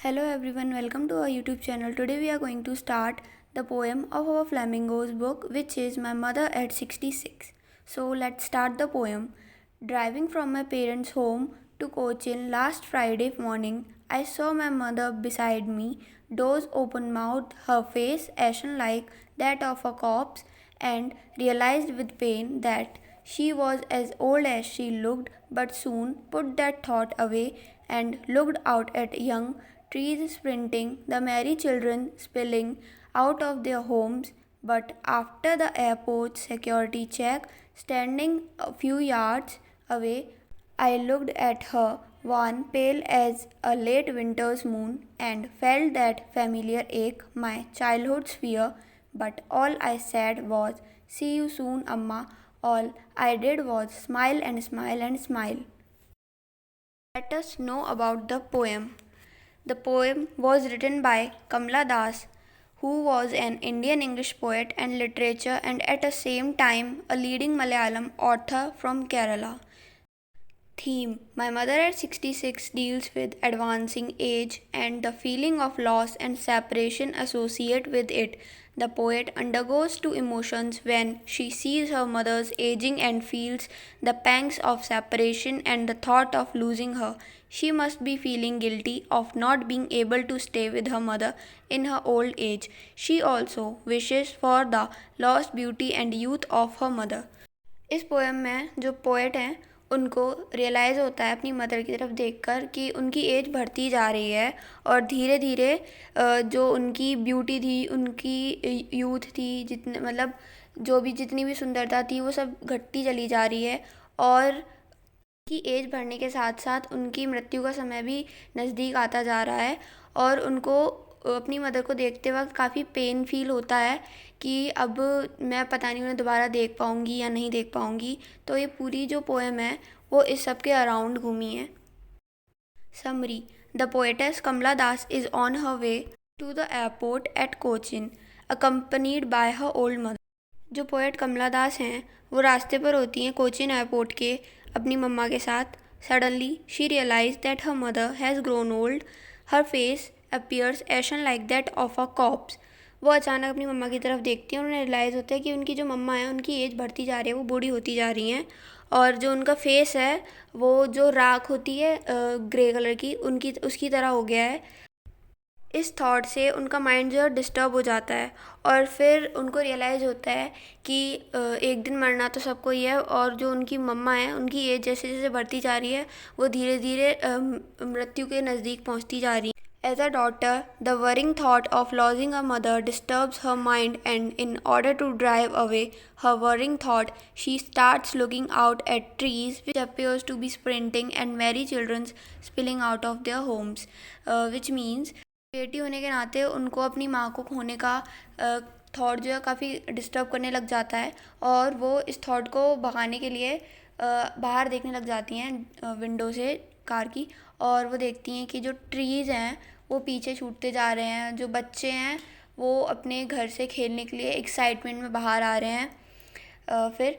Hello everyone, welcome to our YouTube channel. Today we are going to start the poem of our Flamingos book, which is My Mother at 66. So let's start the poem. Driving from my parents' home to Cochin last Friday morning, I saw my mother beside me, doors open mouthed, her face ashen like that of a corpse, and realized with pain that she was as old as she looked, but soon put that thought away and looked out at young trees sprinting, the merry children spilling out of their homes. But after the airport security check, standing a few yards away, I looked at her, wan, pale as a late winter's moon, and felt that familiar ache, my childhood's fear. But all I said was, "See you soon, Amma." All I did was smile and smile and smile. Let us know about the poem. The poem was written by Kamla Das, who was an Indian English poet and literature and at the same time a leading Malayalam author from Kerala. Theme: My Mother at 66 deals with advancing age and the feeling of loss and separation associated with it. The poet undergoes two emotions when she sees her mother's aging and feels the pangs of separation and the thought of losing her. She must be feeling guilty of not being able to stay with her mother in her old age. She also wishes for the lost beauty and youth of her mother. इस poem में जो poet हैं उनको realise होता है अपनी mother की तरफ देखकर कि उनकी एज बढ़ती जा रही है और धीरे धीरे जो उनकी ब्यूटी थी, उनकी यूथ थी, जितने मतलब जो भी जितनी भी सुंदरता थी वो सब घटती चली जा रही है और उनकी एज बढ़ने के साथ साथ उनकी मृत्यु का समय भी नज़दीक आता जा रहा है और उनको अपनी मदर को देखते वक्त काफ़ी पेन फील होता है कि अब मैं पता नहीं उन्हें दोबारा देख पाऊँगी या नहीं देख पाऊँगी। तो ये पूरी जो पोएम है वो इस सब के अराउंड घूमी है। Summary: The poetess Kamla Das is on her way to the airport at Cochin, accompanied by her old mother. जो पोएट कमला दास हैं वो रास्ते पर होती हैं कोचिन एयरपोर्ट के अपनी मम्मा के साथ. Suddenly she realise that her mother has grown old. Her face appears ashen like that of a corpse. वो अचानक अपनी मम्मा की तरफ देखती हैं और उन्हें रियलाइज़ होता है कि उनकी जो मम्मा है उनकी एज बढ़ती जा रही है, वो बूढ़ी होती जा रही हैं और जो उनका फेस है वो जो राख होती है ग्रे कलर की उनकी उसकी तरह हो गया है. इस थॉट से उनका माइंड जो है डिस्टर्ब हो जाता है और फिर उनको रियलाइज़ होता है कि एक दिन मरना तो सबको ही है और जो उनकी मम्मा है उनकी एज जैसे जैसे बढ़ती जा रही है वो धीरे धीरे मृत्यु के नज़दीक पहुंचती जा रही है. As a daughter, the worrying thought of losing a mother disturbs her mind, and in order to drive away her worrying thought, she starts looking out at trees which appears to be sprinting and merry children spilling out of their homes, which means बेटी होने के नाते उनको अपनी माँ को खोने का थॉट जो है काफ़ी डिस्टर्ब करने लग जाता है और वो इस थॉट को भगाने के लिए बाहर देखने लग जाती हैं विंडो से कार की और वो देखती हैं कि जो ट्रीज़ हैं वो पीछे छूटते जा रहे हैं. जो बच्चे हैं वो अपने घर से खेलने के लिए एक्साइटमेंट में बाहर आ रहे हैं. फिर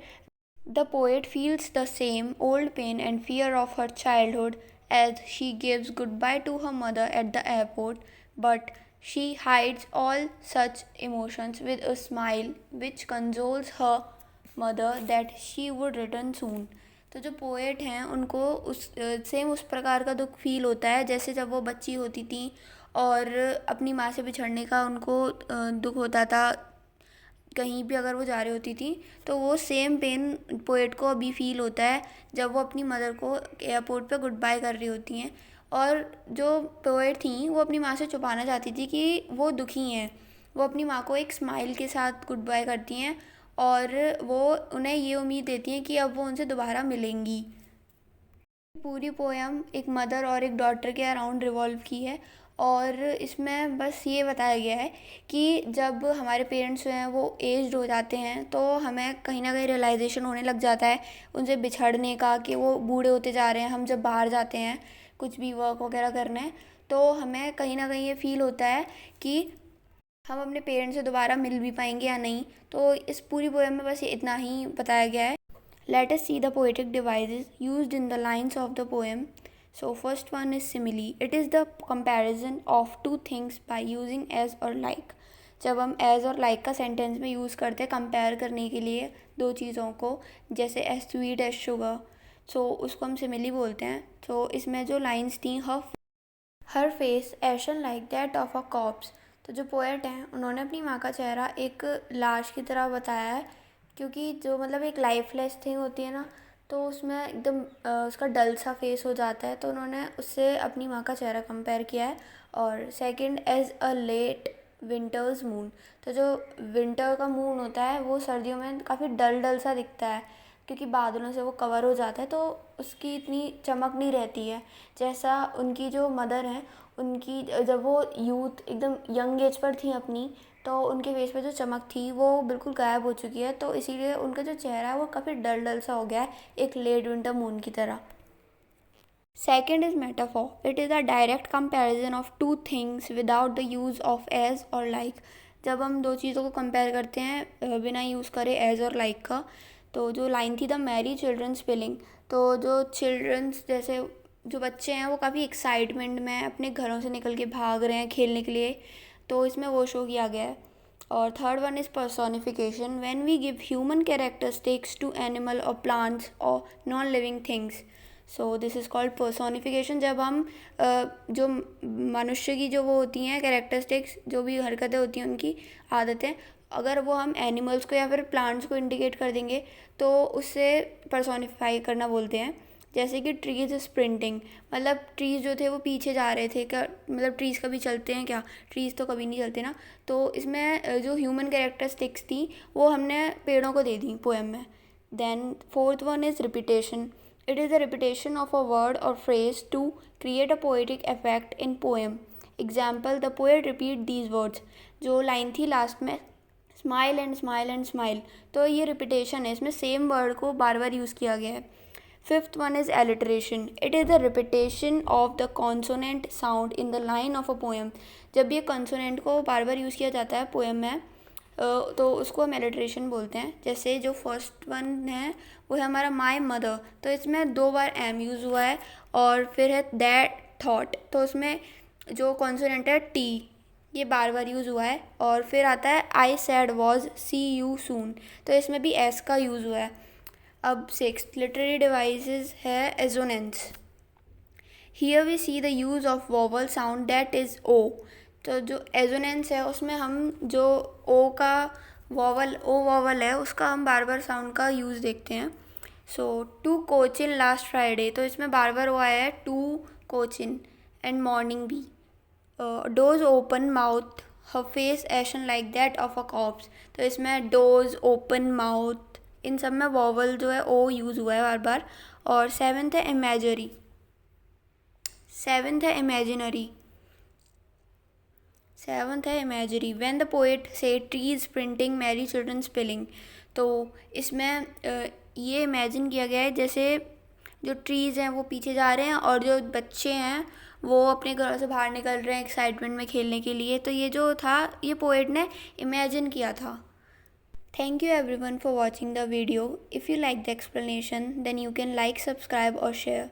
the poet feels the same old pain and fear of her childhood as she gives goodbye to her mother at the airport, but she hides all such emotions with a smile which consoles her mother that she would return soon. तो जो poet हैं उनको उस same उस प्रकार का दुख feel होता है जैसे जब वो बच्ची होती थी और अपनी माँ से बिछड़ने का उनको दुख होता था कहीं भी अगर वो जा रही होती थी. तो वो सेम पेन पोएट को अभी फील होता है जब वो अपनी मदर को एयरपोर्ट पे गुड बाय कर रही होती हैं और जो पोएट थी वो अपनी माँ से छुपाना चाहती थी कि वो दुखी हैं. वो अपनी माँ को एक स्माइल के साथ गुड बाय करती हैं और वो उन्हें ये उम्मीद देती हैं कि अब वो उनसे दोबारा मिलेंगी. पूरी पोएम एक मदर और एक डॉटर के अराउंड रिवॉल्व की है और इसमें बस ये बताया गया है कि जब हमारे पेरेंट्स जो हैं वो एज्ड हो जाते हैं तो हमें कहीं ना कहीं रियलाइजेशन होने लग जाता है उनसे बिछड़ने का कि वो बूढ़े होते जा रहे हैं. हम जब बाहर जाते हैं कुछ भी वर्क वगैरह करने तो हमें कहीं ना कहीं ये फील होता है कि हम अपने पेरेंट्स से दोबारा मिल भी पाएंगे या नहीं. तो इस पूरी पोएम में बस ये इतना ही बताया गया है. Let us see the poetic devices used in the lines of the poem. So first one is simile. It is the comparison of two things by using as or like. जब हम as और like का sentence में use करते हैं compare करने के लिए दो चीज़ों को, जैसे as sweet as sugar, सो उसको हम सिमिली बोलते हैं. तो इसमें जो लाइन्स थी, her face ashen like that of a corpse. तो जो पोएट हैं उन्होंने अपनी माँ का चेहरा एक लाश की तरह बताया है, क्योंकि जो मतलब एक लाइफलेस थिंग होती है ना, तो उसमें एकदम उसका डल सा फेस हो जाता है, तो उन्होंने उससे अपनी माँ का चेहरा कंपेयर किया है. और second, as a late winter's moon. तो जो विंटर का मून होता है वो सर्दियों में काफ़ी डल डल सा दिखता है, क्योंकि बादलों से वो कवर हो जाता है, तो उसकी इतनी चमक नहीं रहती है. जैसा उनकी जो मदर हैं, उनकी जब वो यूथ एकदम यंग एज पर थी अपनी, तो उनके फेस पे जो चमक थी वो बिल्कुल गायब हो चुकी है, तो इसीलिए उनका जो चेहरा है वो काफ़ी डल डल सा हो गया है, एक लेट विंटर मून की तरह. Second is metaphor. It is a direct comparison of two things without the use of as or like. जब हम दो चीज़ों को कंपेयर करते हैं बिना यूज़ करे as और like का, तो जो लाइन थी द मैरी चिल्ड्रन स्पेलिंग. तो जो चिल्ड्रंस जैसे जो बच्चे हैं वो काफ़ी एक्साइटमेंट में अपने घरों से निकल के भाग रहे हैं खेलने के लिए, तो इसमें वो शो किया गया है. और third one is personification. When we give human characteristics to animal or plants or non living things, so this is called personification. जब हम जो मनुष्य की जो वो होती हैं कैरेक्टरिस्टिक्स, जो भी हरकतें होती हैं उनकी आदतें, अगर वो हम एनिमल्स को या फिर प्लांट्स को इंडिकेट कर देंगे तो उससे पर्सोनिफाई करना बोलते हैं. जैसे कि ट्रीज स्प्रिंटिंग, मतलब ट्रीज़ जो थे वो पीछे जा रहे थे क्या, मतलब ट्रीज़ कभी चलते हैं क्या, ट्रीज़ तो कभी नहीं चलते ना. तो इसमें जो ह्यूमन कैरेक्टरिस्टिक्स थी वो हमने पेड़ों को दे दी पोएम में. Then fourth one is repetition. It is the repetition of a word or phrase to create a poetic effect in poem. Example, the poet repeat these words. जो लाइन थी लास्ट में, smile and smile and smile, तो ये repetition है, इसमें same word को बार बार use किया गया है. Fifth one is alliteration. It is the repetition of the consonant sound in the line of a poem. जब ये कॉन्सोनेंट को बार बार यूज़ किया जाता है पोएम में, तो उसको हम एलिट्रेशन बोलते हैं. जैसे जो फर्स्ट वन है वो है हमारा माई मदर, तो इसमें दो बार एम यूज़ हुआ है. और फिर है दैट थॉट, तो उसमें जो कॉन्सोनेंट है टी, ये बार बार यूज़ हुआ है. और फिर आता है I said was see you soon, तो इसमें भी एस का यूज़ हुआ है. अब सिक्स्थ लिटरेरी डिवाइसेस है assonance. Here we see the use of vowel sound that is O. तो जो एजोनेंस है उसमें हम जो ओ का वोवल है उसका हम बार बार साउंड का यूज़ देखते हैं. सो टू कोचिन लास्ट फ्राइडे, तो इसमें बार बार वो आया है टू कोचिन. एंड मॉर्निंग भी. Dose open mouth, her face ashen like that of a corpse, तो इसमें डोज ओपन माउथ, इन सब में वोवल जो है ओ यूज़ हुआ है बार बार. और सेवेंथ है इमेजिनरी. सेवन्थ है इमेजरी. व्हेन द पोएट से trees printing Mary children spelling, तो इसमें ये इमेजिन किया गया है जैसे जो ट्रीज़ हैं वो पीछे जा रहे हैं और जो बच्चे हैं वो अपने घरों से बाहर निकल रहे हैं एक्साइटमेंट में खेलने के लिए. तो ये जो था ये पोएट ने इमेजिन किया था. Thank you everyone for watching the video. If you like the explanation then you can like, subscribe और शेयर.